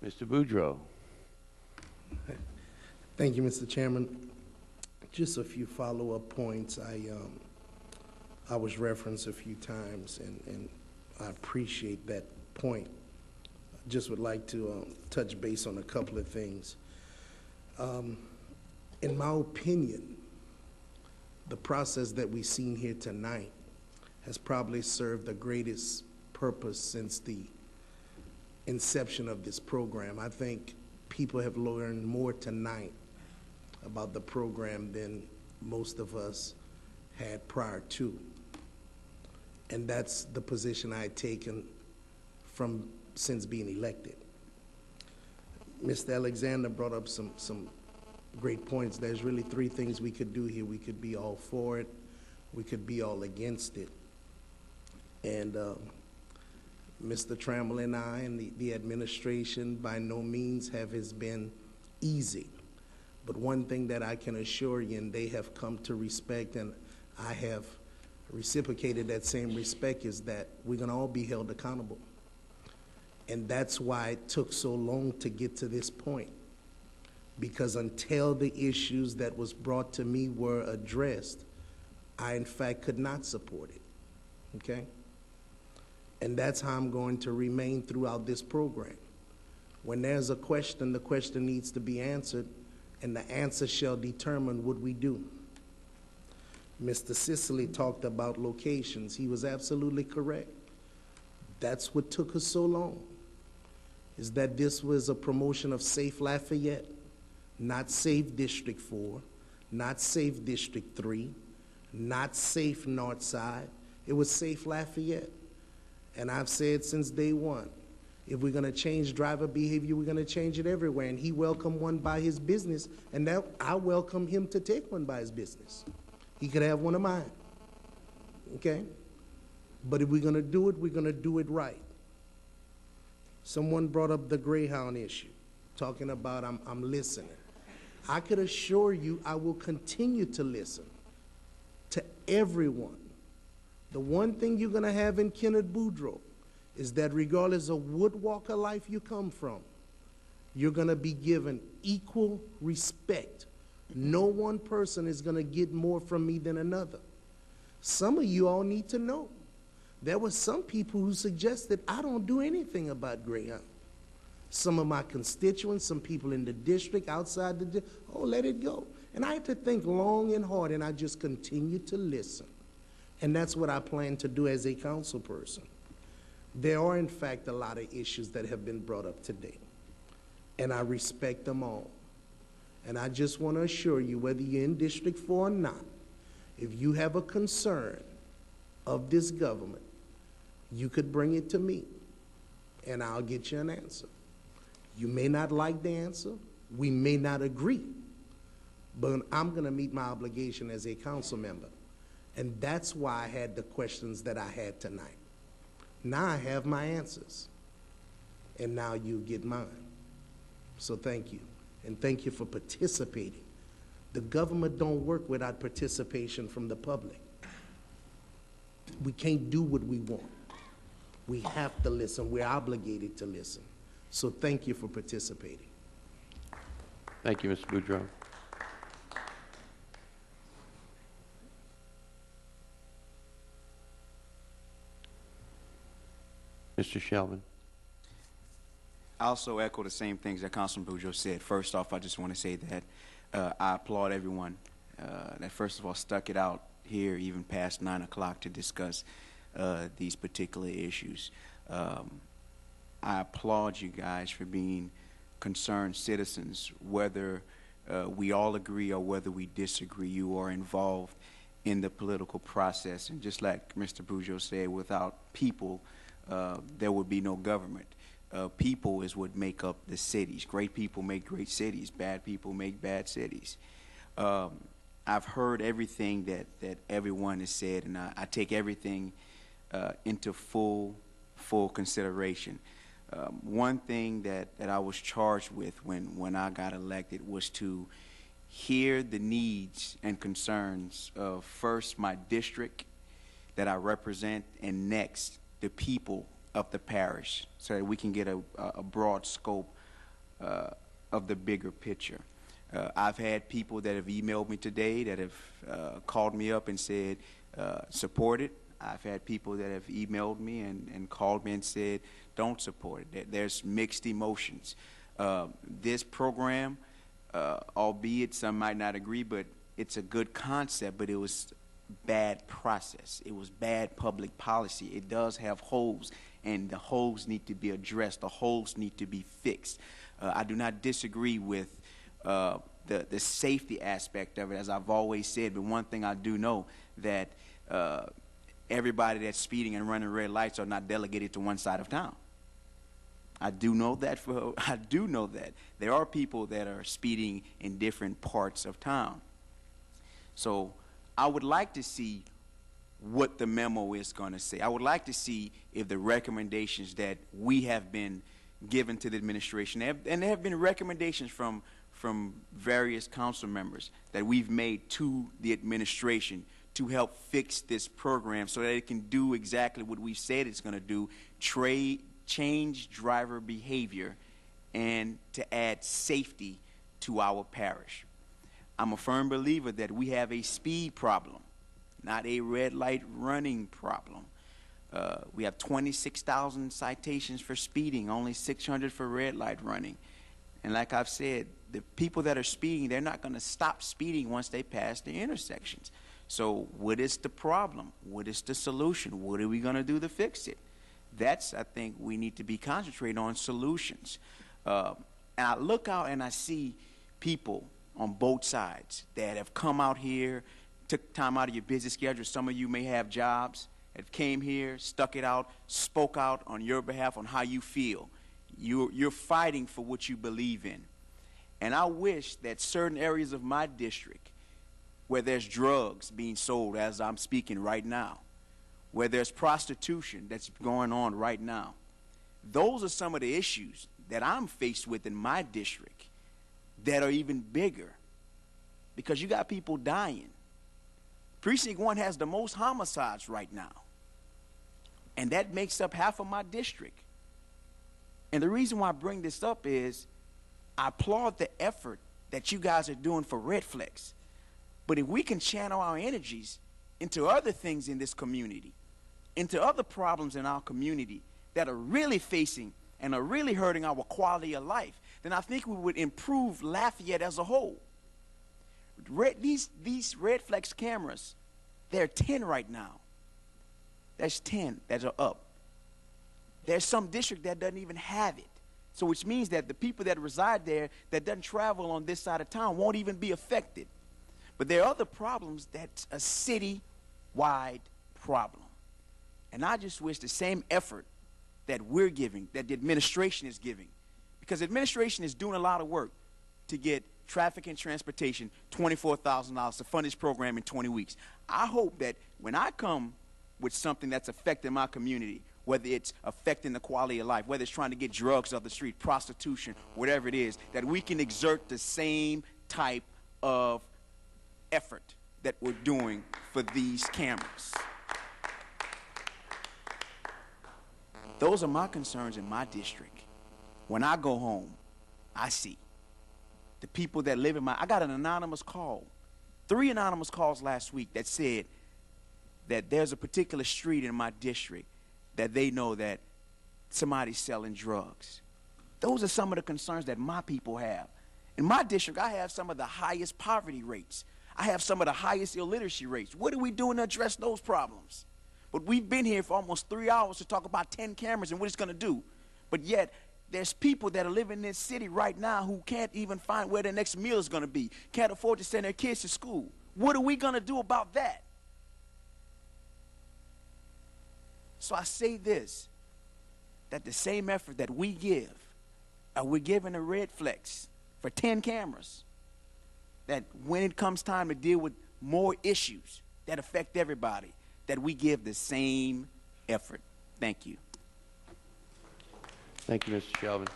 Mr. Boudreau. Thank you, Mr. Chairman. Just a few follow-up points. I was referenced a few times, and I appreciate that point. I just would like to touch base on a couple of things. In my opinion, the process that we've seen here tonight has probably served the greatest purpose since the inception of this program. I think people have learned more tonight about the program than most of us had prior to. And that's the position I had taken since being elected. Mr. Alexander brought up some great points. There's really three things we could do here. We could be all for it, we could be all against it. And Mr. Trammell and I and the administration by no means have it been easy. But one thing that I can assure you, and they have come to respect, and I have reciprocated that same respect, is that we're going to all be held accountable. And that's why it took so long to get to this point. Because until the issues that was brought to me were addressed, I in fact could not support it, okay? And that's how I'm going to remain throughout this program. When there's a question, the question needs to be answered, and the answer shall determine what we do. Mr. Sicily talked about locations. He was absolutely correct. That's what took us so long, is that this was a promotion of Safe Lafayette, not Safe District 4, not Safe District 3, not Safe Northside. It was Safe Lafayette. And I've said since day one, if we're going to change driver behavior, we're going to change it everywhere. And he welcomed one by his business, and now I welcome him to take one by his business. He could have one of mine, okay? But if we're going to do it, we're going to do it right. Someone brought up the Greyhound issue, talking about I'm listening. I could assure you I will continue to listen to everyone. The one thing you're going to have in Kenneth Boudreau is that regardless of what walk of life you come from, you're going to be given equal respect. No one person is going to get more from me than another. Some of you all need to know. There were some people who suggested I don't do anything about Greyhound. Some of my constituents, some people in the district, outside the district, oh, let it go. And I had to think long and hard, and I just continued to listen. And that's what I plan to do as a council person. There are, in fact, a lot of issues that have been brought up today, and I respect them all. And I just want to assure you, whether you're in District 4 or not, if you have a concern of this government, you could bring it to me, and I'll get you an answer. You may not like the answer, we may not agree, but I'm going to meet my obligation as a council member. And that's why I had the questions that I had tonight. Now I have my answers, and now you get mine. So thank you, and thank you for participating. The government don't work without participation from the public. We can't do what we want. We have to listen. We're obligated to listen. So thank you for participating. Thank you, Mr. Boudreau. Mr. Shelvin. I also echo the same things that Councilman Boudreau said. First off, I just want to say that I applaud everyone that first of all stuck it out here even past 9 o'clock to discuss these particular issues. I applaud you guys for being concerned citizens, whether we all agree or whether we disagree. You are involved in the political process, and just like Mr. Boudreau said, without people, there would be no government. People is what make up the cities. Great people make great cities. Bad people make bad cities. I've heard everything that everyone has said, and I take everything into full consideration. One thing that I was charged with when I got elected was to hear the needs and concerns of first my district that I represent, and next the people of the parish, so that we can get a broad scope of the bigger picture. I've had people that have emailed me today that have called me up and said support it. I've had people that have emailed me and called me and said don't support it. There's mixed emotions. This program, albeit some might not agree, but it's a good concept, but it was bad process. It was bad public policy. It does have holes, and the holes need to be addressed. The holes need to be fixed. I do not disagree with the safety aspect of it, as I've always said, but one thing I do know, that everybody that's speeding and running red lights are not delegated to one side of town. I do know that. There are people that are speeding in different parts of town. So I would like to see what the memo is going to say. I would like to see if the recommendations that we have been given to the administration, and there have been recommendations from various council members that we've made to the administration to help fix this program so that it can do exactly what we've said it's going to do, change driver behavior, and to add safety to our parish. I'm a firm believer that we have a speed problem, not a red light running problem. We have 26,000 citations for speeding, only 600 for red light running. And like I've said, the people that are speeding, they're not going to stop speeding once they pass the intersections. So what is the problem? What is the solution? What are we going to do to fix it? That's, I think, we need to be concentrating on solutions. And I look out and I see people on both sides that have come out here, took time out of your busy schedule. Some of you may have jobs, that came here, stuck it out, spoke out on your behalf on how you feel. You're fighting for what you believe in. And I wish that certain areas of my district, where there's drugs being sold as I'm speaking right now, where there's prostitution that's going on right now, those are some of the issues that I'm faced with in my district that are even bigger, because you got people dying. Precinct 1 has the most homicides right now, and that makes up half of my district. And the reason why I bring this up is I applaud the effort that you guys are doing for Redflex, but if we can channel our energies into other things in this community, into other problems in our community that are really facing and are really hurting our quality of life, then I think we would improve Lafayette as a whole. These Redflex cameras, there are 10 right now. There's 10 that are up. There's some district that doesn't even have it. So which means that the people that reside there that doesn't travel on this side of town won't even be affected. But there are other problems that's a city-wide problem. And I just wish the same effort that we're giving, that the administration is giving, because the administration is doing a lot of work to get traffic and transportation $24,000 to fund this program in 20 weeks. I hope that when I come with something that's affecting my community, whether it's affecting the quality of life, whether it's trying to get drugs off the street, prostitution, whatever it is, that we can exert the same type of effort that we're doing for these cameras. Those are my concerns in my district. When I go home, I see the people that live in I got an anonymous call, 3 anonymous calls last week that said that there's a particular street in my district that they know that somebody's selling drugs. Those are some of the concerns that my people have. In my district, I have some of the highest poverty rates. I have some of the highest illiteracy rates. What are we doing to address those problems? But we've been here for almost 3 hours to talk about 10 cameras and what it's going to do. But yet, there's people that are living in this city right now who can't even find where their next meal is going to be, can't afford to send their kids to school. What are we going to do about that? So I say this, that the same effort that we give, we're giving a Redflex for 10 cameras, that when it comes time to deal with more issues that affect everybody, that we give the same effort. Thank you. Thank you, Mr. Shelvin.